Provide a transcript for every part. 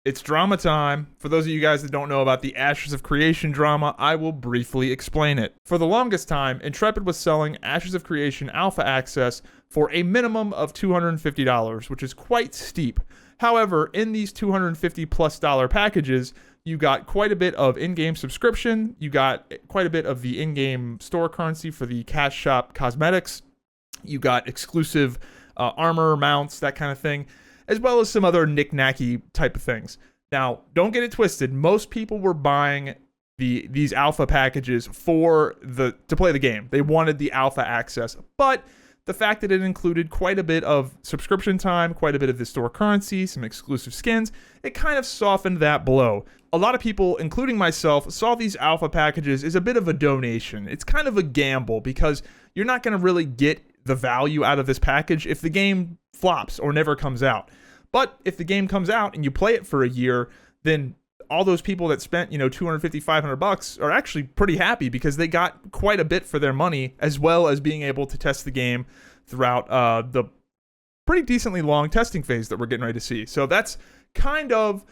It's drama time. For those of you guys that don't know about the Ashes of Creation drama, I will briefly explain it. For the longest time, Intrepid was selling Ashes of Creation Alpha Access for a minimum of $250, which is quite steep. However, in these $250+ packages, you got quite a bit of in-game subscription, you got quite a bit of the in-game store currency for the Cash Shop cosmetics, you got exclusive armor, mounts, that kind of thing, as well as some other knick-knacky type of things. Now, don't get it twisted. Most people were buying these alpha packages to play the game. They wanted the alpha access, but the fact that it included quite a bit of subscription time, quite a bit of the store currency, some exclusive skins, it kind of softened that blow. A lot of people, including myself, saw these alpha packages as a bit of a donation. It's kind of a gamble because you're not going to really get the value out of this package if the game flops or never comes out. But if the game comes out and you play it for a year, then all those people that spent, $250, $500 are actually pretty happy because they got quite a bit for their money, as well as being able to test the game throughout the pretty decently long testing phase that we're getting ready to see. So that's kind of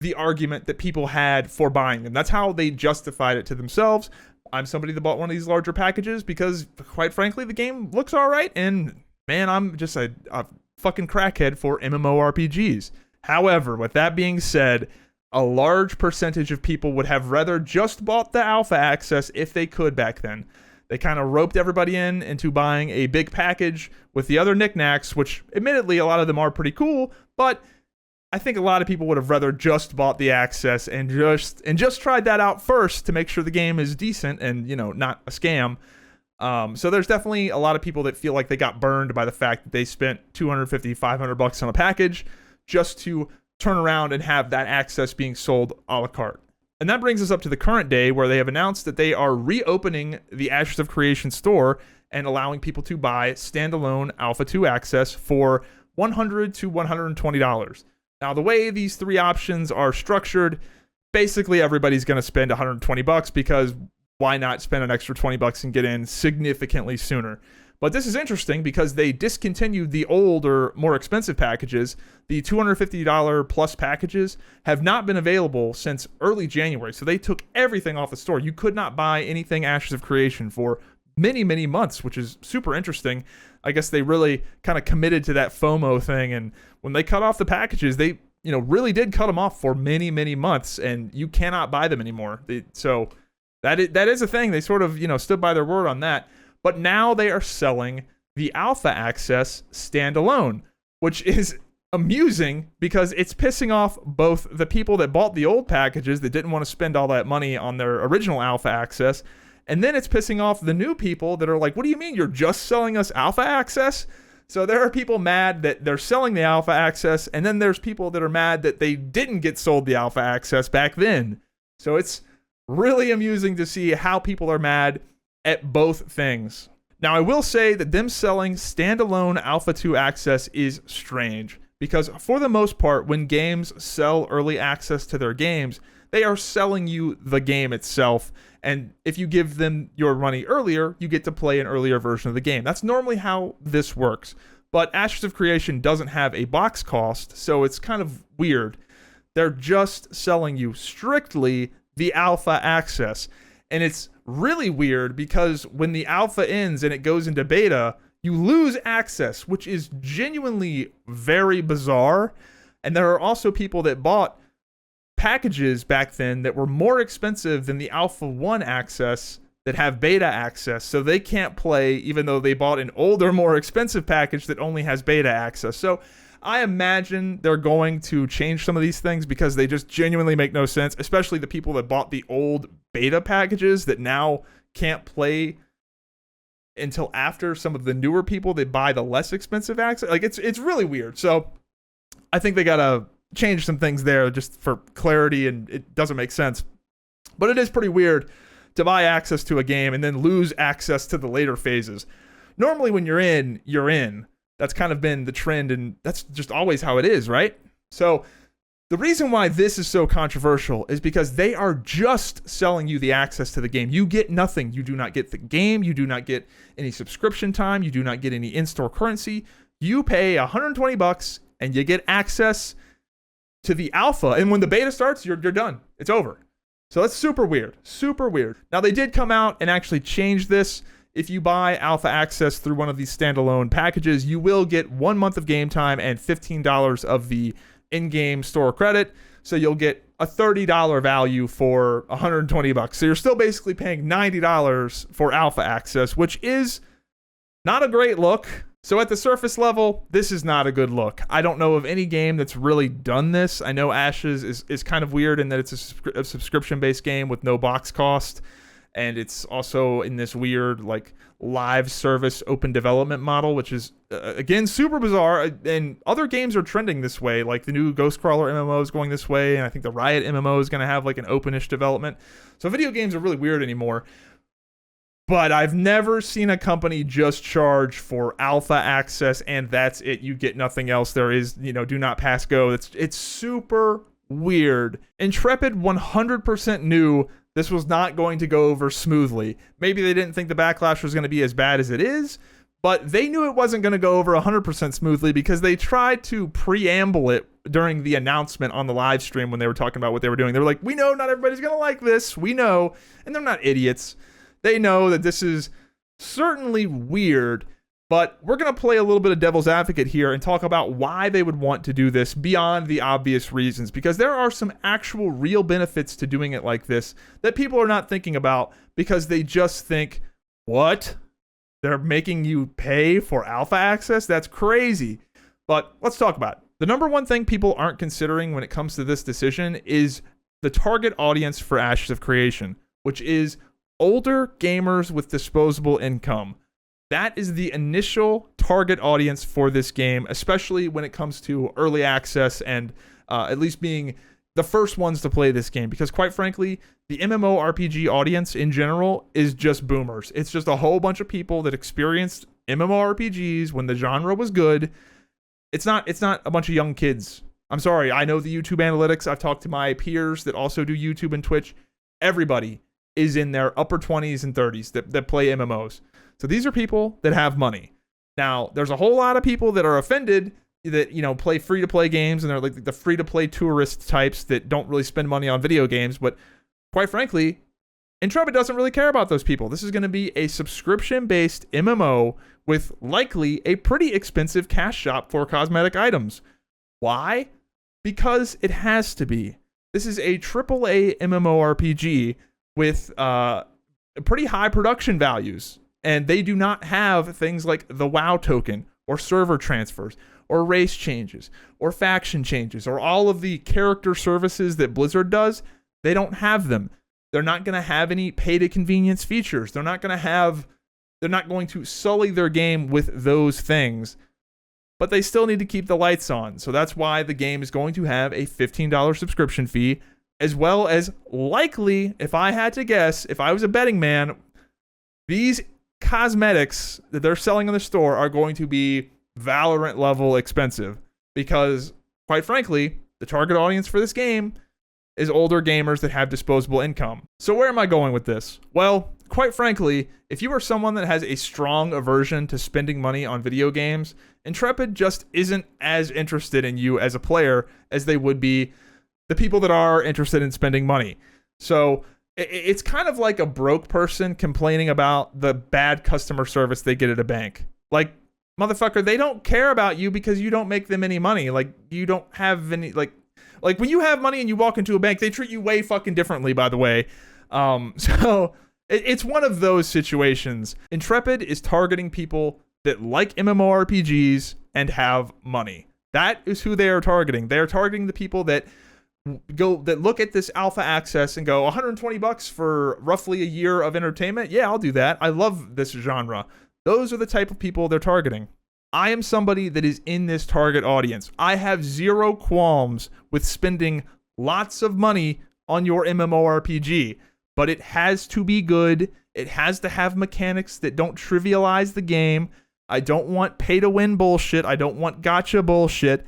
the argument that people had for buying them. That's how they justified it to themselves. I'm somebody that bought one of these larger packages because, quite frankly, the game looks all right, and man, I'm just a fucking crackhead for MMORPGs. However, with that being said, a large percentage of people would have rather just bought the alpha access if they could back then. They kind of roped everybody into buying a big package with the other knickknacks, which admittedly a lot of them are pretty cool, but I think a lot of people would have rather just bought the access and just tried that out first to make sure the game is decent and, not a scam. So there's definitely a lot of people that feel like they got burned by the fact that they spent $250, $500 on a package just to turn around and have that access being sold a la carte. And that brings us up to the current day where they have announced that they are reopening the Ashes of Creation store and allowing people to buy standalone Alpha 2 access for $100 to $120. Now, the way these three options are structured, basically everybody's going to spend $120 because why not spend an extra $20 and get in significantly sooner? But this is interesting because they discontinued the older, more expensive packages. The $250 plus packages have not been available since early January. So they took everything off the store. You could not buy anything Ashes of Creation for many, many months, which is super interesting. I guess they really kind of committed to that FOMO thing. And when they cut off the packages, they really did cut them off for many, many months, and you cannot buy them anymore. So that is a thing. They sort of, stood by their word on that. But now they are selling the alpha access standalone, which is amusing because it's pissing off both the people that bought the old packages that didn't want to spend all that money on their original alpha access. And then it's pissing off the new people that are like, what do you mean you're just selling us alpha access? So there are people mad that they're selling the alpha access, and then there's people that are mad that they didn't get sold the alpha access back then. So it's really amusing to see how people are mad at both things. Now, I will say that them selling standalone Alpha 2 access is strange, because for the most part, when games sell early access to their games, they are selling you the game itself, and if you give them your money earlier, you get to play an earlier version of the game. That's normally how this works. But Ashes of Creation doesn't have a box cost, so it's kind of weird. They're just selling you strictly the alpha access. And it's really weird because when the alpha ends and it goes into beta, you lose access, which is genuinely very bizarre. And there are also people that bought packages back then that were more expensive than the Alpha 1 access that have beta access, so they can't play even though they bought an older, more expensive package that only has beta access. So I imagine they're going to change some of these things because they just genuinely make no sense, especially the people that bought the old beta packages that now can't play until after some of the newer people that buy the less expensive access. Like, it's really weird. So I think they gotta change some things there just for clarity, and it doesn't make sense. But it is pretty weird to buy access to a game and then lose access to the later phases. Normally when you're in, you're in. That's kind of been the trend, and that's just always how it is, right? So the reason why this is so controversial is because they are just selling you the access to the game. You get nothing. You do not get the game. You do not get any subscription time. You do not get any in-store currency. You pay $120 and you get access to the alpha, and when the beta starts, you're done. It's over. So that's super weird. Super weird. Now, they did come out and actually change this. If you buy alpha access through one of these standalone packages, you will get 1 month of game time and $15 of the in-game store credit. So you'll get a $30 value for $120. So you're still basically paying $90 for alpha access, which is not a great look. So at the surface level, this is not a good look. I don't know of any game that's really done this. I know Ashes is kind of weird in that it's a subscription-based game with no box cost. And it's also in this weird, like, live service open development model, which is, again, super bizarre. And other games are trending this way. Like, the new Ghostcrawler MMO is going this way. And I think the Riot MMO is going to have, like, an openish development. So video games are really weird anymore. But I've never seen a company just charge for alpha access, and that's it. You get nothing else. There is, do not pass go. It's super weird. Intrepid 100% knew this was not going to go over smoothly. Maybe they didn't think the backlash was going to be as bad as it is, but they knew it wasn't going to go over 100% smoothly because they tried to preamble it during the announcement on the live stream when they were talking about what they were doing. They were like, we know not everybody's going to like this. We know. And they're not idiots. They know that this is certainly weird, but we're going to play a little bit of devil's advocate here and talk about why they would want to do this beyond the obvious reasons, because there are some actual real benefits to doing it like this that people are not thinking about because they just think, what? They're making you pay for alpha access? That's crazy. But let's talk about it. The number one thing people aren't considering when it comes to this decision is the target audience for Ashes of Creation, which is older gamers with disposable income. That is the initial target audience for this game, especially when it comes to early access and at least being the first ones to play this game. Because quite frankly, the MMORPG audience in general is just boomers. It's just a whole bunch of people that experienced MMORPGs when the genre was good. It's not a bunch of young kids. I'm sorry. I know the YouTube analytics. I've talked to my peers that also do YouTube and Twitch. Everybody is in their upper 20s and 30s that play MMOs. So these are people that have money. Now, there's a whole lot of people that are offended that, play free-to-play games, and they're like the free-to-play tourist types that don't really spend money on video games. But quite frankly, Intrepid doesn't really care about those people. This is going to be a subscription-based MMO with likely a pretty expensive cash shop for cosmetic items. Why? Because it has to be. This is a AAA MMORPG with pretty high production values. And they do not have things like the WoW token or server transfers or race changes or faction changes or all of the character services that Blizzard does. They don't have them. They're not going to have any pay-to-convenience features. They're not going to sully their game with those things. But they still need to keep the lights on. So that's why the game is going to have a $15 subscription fee, as well as likely, if I had to guess, if I was a betting man, these cosmetics that they're selling in the store are going to be Valorant level expensive because, quite frankly, the target audience for this game is older gamers that have disposable income. So where am I going with this? Well, quite frankly, if you are someone that has a strong aversion to spending money on video games, Intrepid just isn't as interested in you as a player as they would be the people that are interested in spending money. So it's kind of like a broke person complaining about the bad customer service they get at a bank. Like, motherfucker, they don't care about you because you don't make them any money. Like, you don't have any, like when you have money and you walk into a bank, they treat you way fucking differently, by the way. So it's one of those situations. Intrepid is targeting people that like MMORPGs and have money. That is who they are targeting. They are targeting the people that look at this alpha access and go, $120 for roughly a year of entertainment. Yeah, I'll do that. I love this genre. Those are the type of people they're targeting. I am somebody that is in this target audience. I have zero qualms with spending lots of money on your MMORPG, but it has to be good. It has to have mechanics that don't trivialize the game. I don't want pay to win bullshit. I don't want gotcha bullshit.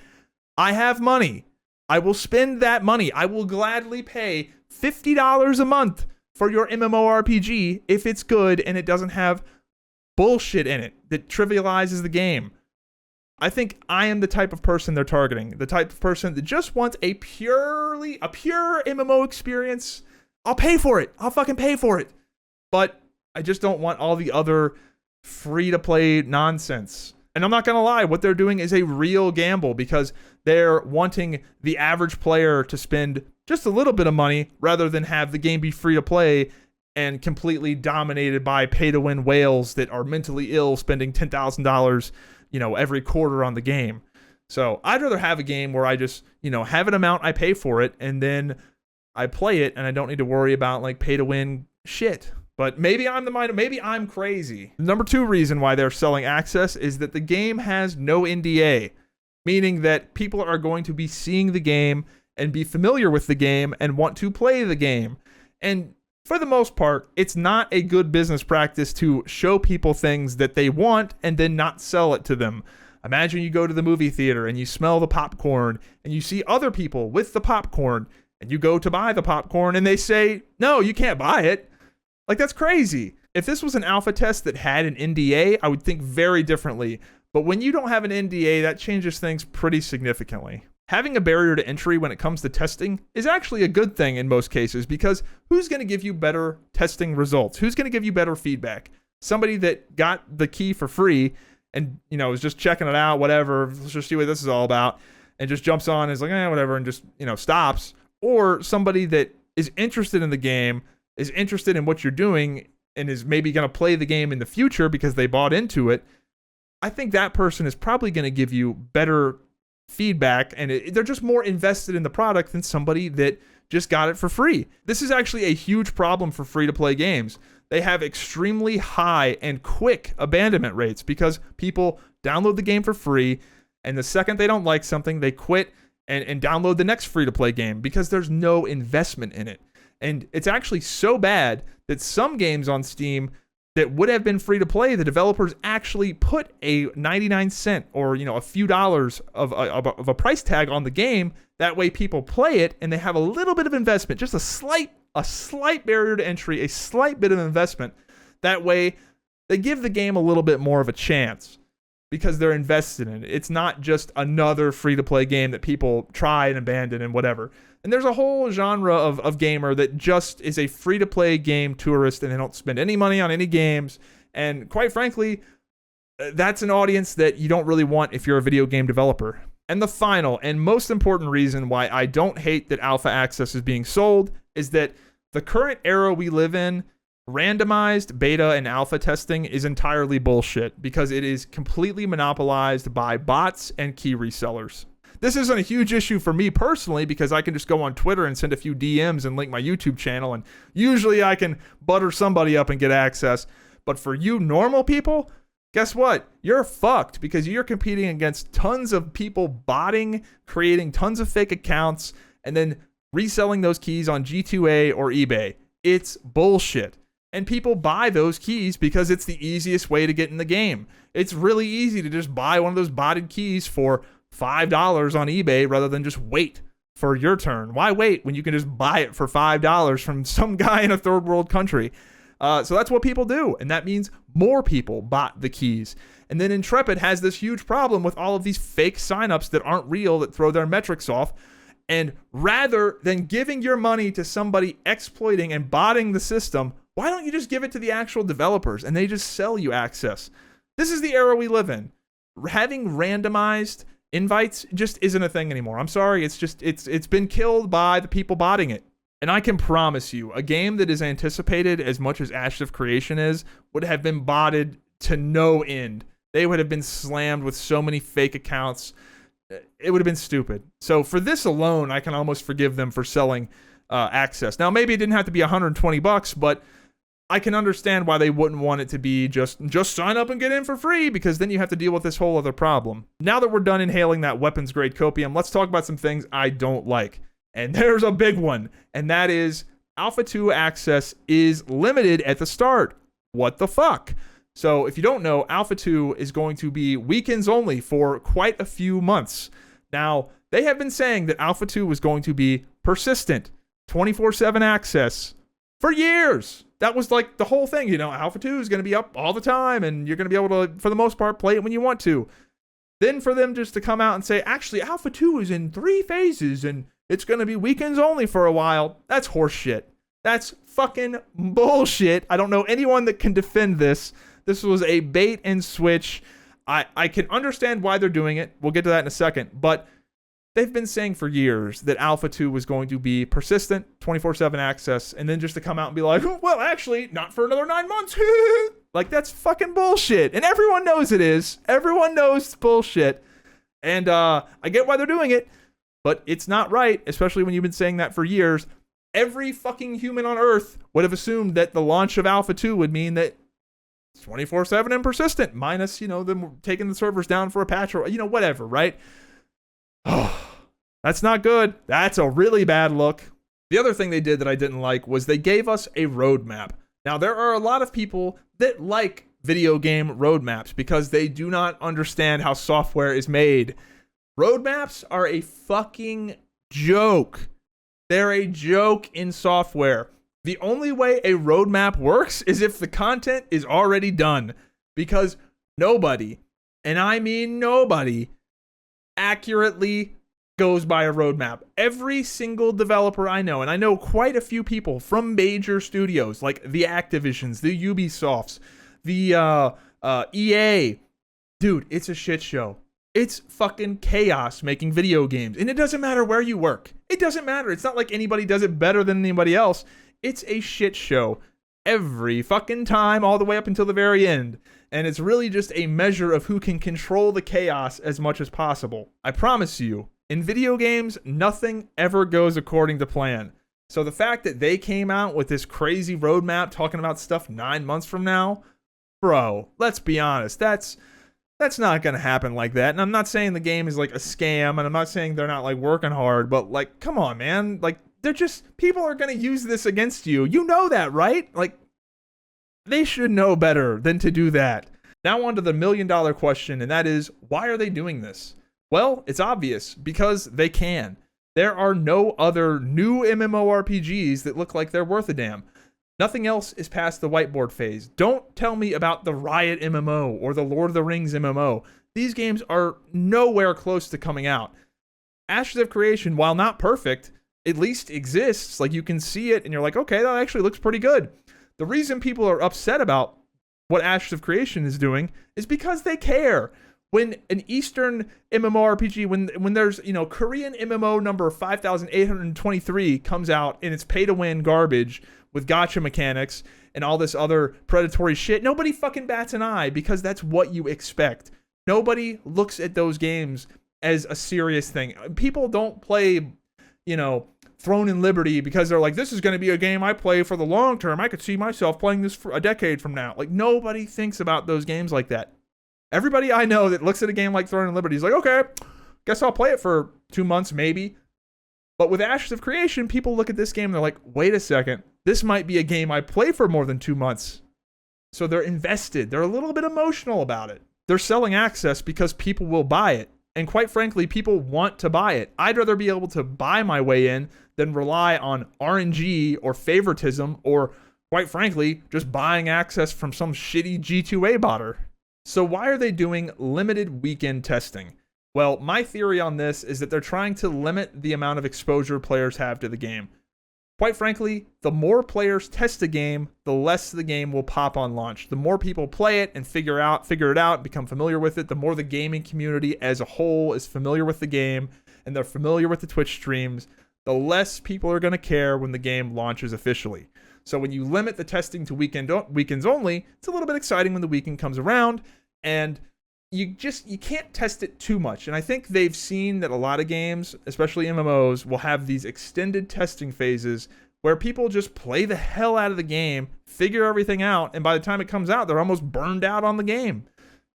I have money. I will spend that money. I will gladly pay $50 a month for your MMORPG if it's good and it doesn't have bullshit in it that trivializes the game. I think I am the type of person they're targeting, the type of person that just wants a pure MMO experience. I'll pay for it. I'll fucking pay for it. But I just don't want all the other free-to-play nonsense. And I'm not going to lie, what they're doing is a real gamble because they're wanting the average player to spend just a little bit of money rather than have the game be free-to-play and completely dominated by pay-to-win whales that are mentally ill spending $10,000, every quarter on the game. So I'd rather have a game where I just, have an amount, I pay for it, and then I play it, and I don't need to worry about like pay-to-win shit. But maybe I'm crazy. Number 2 reason why they're selling access is that the game has no NDA, meaning that people are going to be seeing the game and be familiar with the game and want to play the game. And for the most part, it's not a good business practice to show people things that they want and then not sell it to them. Imagine you go to the movie theater and you smell the popcorn and you see other people with the popcorn and you go to buy the popcorn and they say, no, you can't buy it. Like, that's crazy. If this was an alpha test that had an NDA, I would think very differently. But when you don't have an NDA, that changes things pretty significantly. Having a barrier to entry when it comes to testing is actually a good thing in most cases because who's going to give you better testing results? Who's going to give you better feedback? Somebody that got the key for free and, is just checking it out, whatever, let's just see what this is all about, and just jumps on and is like, whatever, and just, stops. Or somebody that is interested in the game, is interested in what you're doing, and is maybe going to play the game in the future because they bought into it. I think that person is probably going to give you better feedback, and they're just more invested in the product than somebody that just got it for free. This is actually a huge problem for free-to-play games. They have extremely high and quick abandonment rates because people download the game for free, and the second they don't like something, they quit and download the next free-to-play game because there's no investment in it. And it's actually so bad that some games on Steam that would have been free to play, the developers actually put a 99-cent or a few dollars of a price tag on the game. That way people play it and they have a little bit of investment, just a slight barrier to entry, a slight bit of investment. That way they give the game a little bit more of a chance because they're invested in it. It's not just another free to play game that people try and abandon and whatever. And there's a whole genre of gamer that just is a free-to-play game tourist and they don't spend any money on any games. And quite frankly, that's an audience that you don't really want if you're a video game developer. And the final and most important reason why I don't hate that alpha access is being sold is that the current era we live in, randomized beta and alpha testing is entirely bullshit because it is completely monopolized by bots and key resellers. This isn't a huge issue for me personally because I can just go on Twitter and send a few DMs and link my YouTube channel, and usually I can butter somebody up and get access. But for you normal people, guess what? You're fucked because you're competing against tons of people botting, creating tons of fake accounts, and then reselling those keys on G2A or eBay. It's bullshit. And people buy those keys because it's the easiest way to get in the game. It's really easy to just buy one of those botted keys for $5 on eBay rather than just wait for your turn. Why wait when you can just buy it for $5 from some guy in a third world country? So that's what people do. And that means more people bought the keys. And then Intrepid has this huge problem with all of these fake signups that aren't real, that throw their metrics off. And rather than giving your money to somebody exploiting and botting the system, why don't you just give it to the actual developers and they just sell you access? This is the era we live in. Having randomized invites just isn't a thing anymore. I'm sorry, it's been killed by the people botting it. And I can promise you, a game that is anticipated as much as Ashes of Creation is would have been botted to no end. They would have been slammed with so many fake accounts. It would have been stupid. So for this alone, I can almost forgive them for selling access. Now, maybe it didn't have to be $120, but I can understand why they wouldn't want it to be just sign up and get in for free, because then you have to deal with this whole other problem. Now that we're done inhaling that weapons grade copium, let's talk about some things I don't like. And there's a big one, and that is Alpha 2 access is limited at the start. What the fuck? So if you don't know, Alpha 2 is going to be weekends only for quite a few months. Now, they have been saying that Alpha 2 was going to be persistent, 24/7 access for years. That was like the whole thing, Alpha 2 is going to be up all the time, and you're going to be able to, for the most part, play it when you want to. Then for them just to come out and say, actually, Alpha 2 is in 3 phases and it's going to be weekends only for a while. That's horseshit. That's fucking bullshit. I don't know anyone that can defend this. This was a bait and switch. I can understand why they're doing it. We'll get to that in a second. But they've been saying for years that Alpha 2 was going to be persistent, 24/7 access, and then just to come out and be like, well, actually, not for another 9 months. Like, that's fucking bullshit. And everyone knows it is. Everyone knows it's bullshit. And I get why they're doing it, but it's not right, especially when you've been saying that for years. Every fucking human on Earth would have assumed that the launch of Alpha 2 would mean that it's 24/7 and persistent, minus, them taking the servers down for a patch or, whatever, right? Oh, that's not good. That's a really bad look. The other thing they did that I didn't like was they gave us a roadmap. Now, there are a lot of people that like video game roadmaps because they do not understand how software is made. Roadmaps are a fucking joke. They're a joke in software. The only way a roadmap works is if the content is already done, because nobody, and I mean nobody, accurately goes by a roadmap. Every single developer I know, and I know quite a few people from major studios like the Activisions, the Ubisofts, the EA, dude, it's a shit show. It's fucking chaos making video games. And it doesn't matter where you work. It doesn't matter. It's not like anybody does it better than anybody else. It's a shit show every fucking time, all the way up until the very end. And it's really just a measure of who can control the chaos as much as possible. I promise you, in video games, nothing ever goes according to plan. So the fact that they came out with this crazy roadmap talking about stuff 9 months from now, bro, let's be honest, that's not going to happen like that. And I'm not saying the game is like a scam, and I'm not saying they're not like working hard, but like, come on, man. Like, people are going to use this against you. You know that, right? Like, they should know better than to do that. Now on to the $1 million question, and that is, why are they doing this? Well, it's obvious, because they can. There are no other new MMORPGs that look like they're worth a damn. Nothing else is past the whiteboard phase. Don't tell me about the Riot MMO or the Lord of the Rings MMO. These games are nowhere close to coming out. Ashes of Creation, while not perfect, at least exists. Like, you can see it and you're like, okay, that actually looks pretty good. The reason people are upset about what Ashes of Creation is doing is because they care. When an Eastern MMORPG, when there's, Korean MMO number 5823 comes out and it's pay to win garbage with gacha mechanics and all this other predatory shit, nobody fucking bats an eye, because that's what you expect. Nobody looks at those games as a serious thing. People don't play, Throne and Liberty because they're like, this is going to be a game I play for the long term. I could see myself playing this for a decade from now. Like, nobody thinks about those games like that. Everybody I know that looks at a game like Throne and Liberty is like, okay, guess I'll play it for 2 months maybe. But with Ashes of Creation, people look at this game and they're like, wait a second, this might be a game I play for more than 2 months. So they're invested. They're a little bit emotional about it. They're selling access because people will buy it. And quite frankly, people want to buy it. I'd rather be able to buy my way in than rely on RNG or favoritism, or quite frankly, just buying access from some shitty G2A botter. So why are they doing limited weekend testing? Well, my theory on this is that they're trying to limit the amount of exposure players have to the game. Quite frankly, the more players test a game, the less the game will pop on launch. The more people play it and figure it out, become familiar with it, the more the gaming community as a whole is familiar with the game and they're familiar with the Twitch streams, the less people are going to care when the game launches officially. So when you limit the testing to weekends only, it's a little bit exciting when the weekend comes around, and you can't test it too much. And I think they've seen that a lot of games, especially MMOs, will have these extended testing phases where people just play the hell out of the game, figure everything out, and by the time it comes out, they're almost burned out on the game.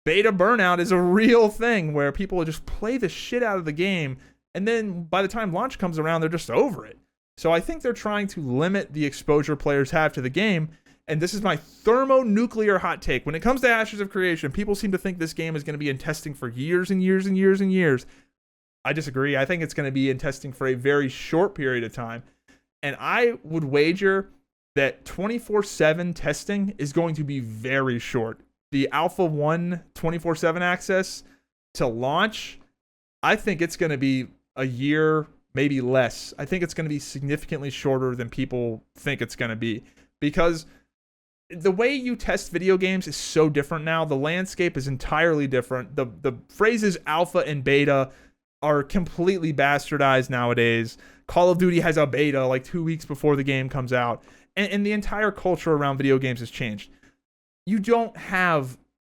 Beta burnout is a real thing where people just play the shit out of the game, and then by the time launch comes around, they're just over it. So I think they're trying to limit the exposure players have to the game. And this is my thermonuclear hot take. When it comes to Ashes of Creation, people seem to think this game is going to be in testing for years and years and years and years. I disagree. I think it's going to be in testing for a very short period of time. And I would wager that 24/7 testing is going to be very short. The Alpha 1 24/7 access, to launch, I think it's going to be a year, maybe less. I think it's going to be significantly shorter than people think it's going to be, because the way you test video games is so different now. The landscape is entirely different. The phrases alpha and beta are completely bastardized nowadays. Call of Duty has a beta like 2 weeks before the game comes out. And the entire culture around video games has changed. You don't have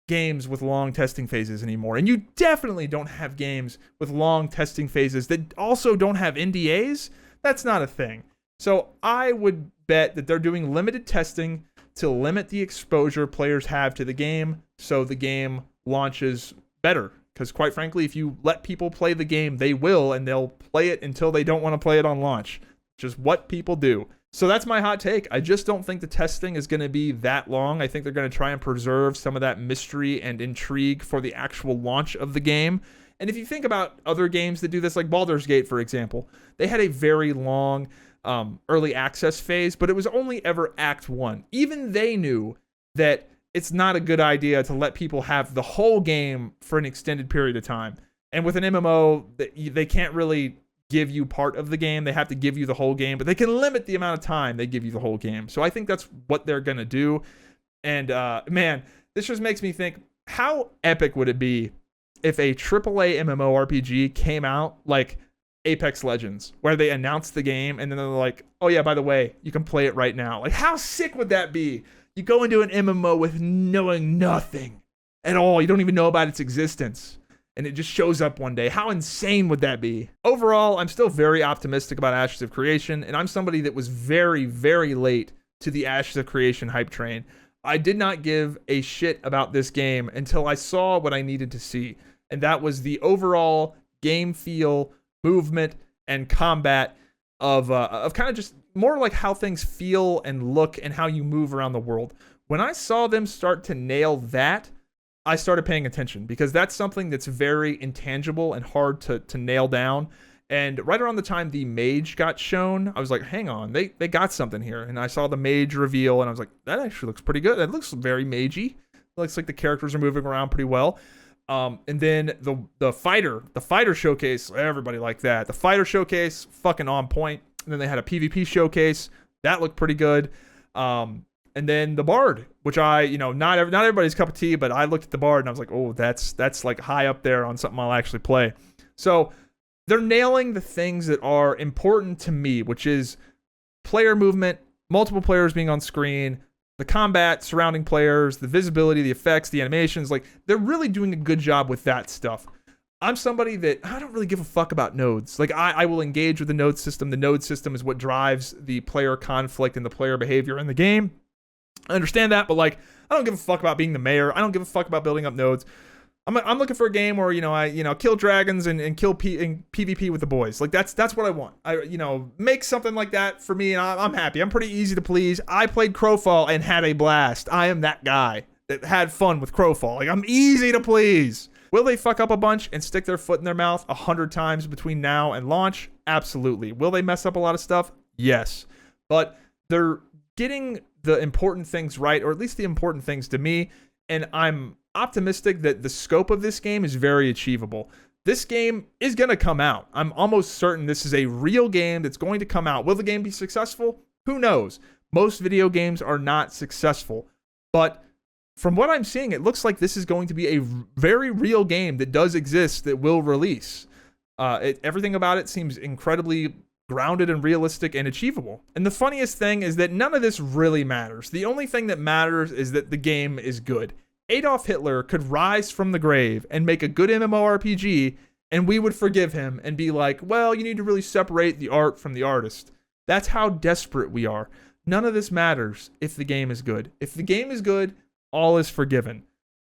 games with long testing phases anymore. And you definitely don't have games with long testing phases that also don't have NDAs. That's not a thing. So I would bet that they're doing limited testing to limit the exposure players have to the game so the game launches better. Because quite frankly, if you let people play the game, they will, and they'll play it until they don't want to play it on launch, which is what people do. So that's my hot take. I just don't think the testing is going to be that long. I think they're going to try and preserve some of that mystery and intrigue for the actual launch of the game. And if you think about other games that do this, like Baldur's Gate, for example, they had a very long early access phase, but it was only ever Act 1. Even they knew that it's not a good idea to let people have the whole game for an extended period of time. And with an MMO, they can't really give you part of the game. They have to give you the whole game, but they can limit the amount of time they give you the whole game. So I think that's what they're going to do. And man, this just makes me think, how epic would it be if a AAA MMORPG came out like Apex Legends, where they announced the game and then they're like, oh yeah, by the way, you can play it right now. Like, how sick would that be? You go into an MMO with knowing nothing at all. You don't even know about its existence, and it just shows up one day. How insane would that be? Overall, I'm still very optimistic about Ashes of Creation, and I'm somebody that was very, very late to the Ashes of Creation hype train. I did not give a shit about this game until I saw what I needed to see, and that was the overall game feel, movement, and combat of kind of just more like how things feel and look and how you move around the world. When I saw them start to nail that, I started paying attention, because that's something that's very intangible and hard to nail down. And right around the time the mage got shown, I was like, hang on, they got something here. And I saw the mage reveal and I was like, that actually looks pretty good. That looks very magey. It looks like the characters are moving around pretty well. And then the fighter showcase, everybody liked that. The fighter showcase, fucking on point. And then they had a PvP showcase that looked pretty good. And then the Bard, which not everybody's cup of tea, but I looked at the Bard and I was like, oh, that's like high up there on something I'll actually play. So they're nailing the things that are important to me, which is player movement, multiple players being on screen, the combat surrounding players, the visibility, the effects, the animations. Like, they're really doing a good job with that stuff. I'm somebody that I don't really give a fuck about nodes. Like, I will engage with the node system. The node system is what drives the player conflict and the player behavior in the game. I understand that, but like, I don't give a fuck about being the mayor. I don't give a fuck about building up nodes. I'm looking for a game where, I kill dragons and kill PvP with the boys. Like, that's what I want. Make something like that for me and I'm happy. I'm pretty easy to please. I played Crowfall and had a blast. I am that guy that had fun with Crowfall. Like, I'm easy to please. Will they fuck up a bunch and stick their foot in their mouth 100 times between now and launch? Absolutely. Will they mess up a lot of stuff? Yes. But they're getting the important things right, or at least the important things to me, and I'm optimistic that the scope of this game is very achievable. This game is going to come out. I'm almost certain this is a real game that's going to come out. Will the game be successful? Who knows? Most video games are not successful, but from what I'm seeing, it looks like this is going to be a very real game that does exist, that will release. Everything about it seems incredibly grounded and realistic and achievable. And the funniest thing is that none of this really matters. The only thing that matters is that the game is good. Adolf Hitler could rise from the grave and make a good MMORPG, and we would forgive him and be like, well, you need to really separate the art from the artist. That's how desperate we are. None of this matters if the game is good. If the game is good, all is forgiven.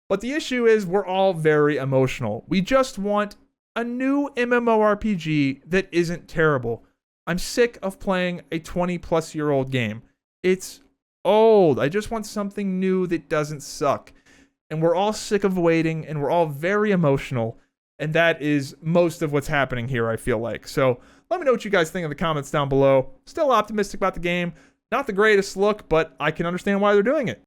But the issue is we're all very emotional. We just want a new MMORPG that isn't terrible. I'm sick of playing a 20-plus-year-old game. It's old. I just want something new that doesn't suck. And we're all sick of waiting, and we're all very emotional. And that is most of what's happening here, I feel like. So let me know what you guys think in the comments down below. Still optimistic about the game. Not the greatest look, but I can understand why they're doing it.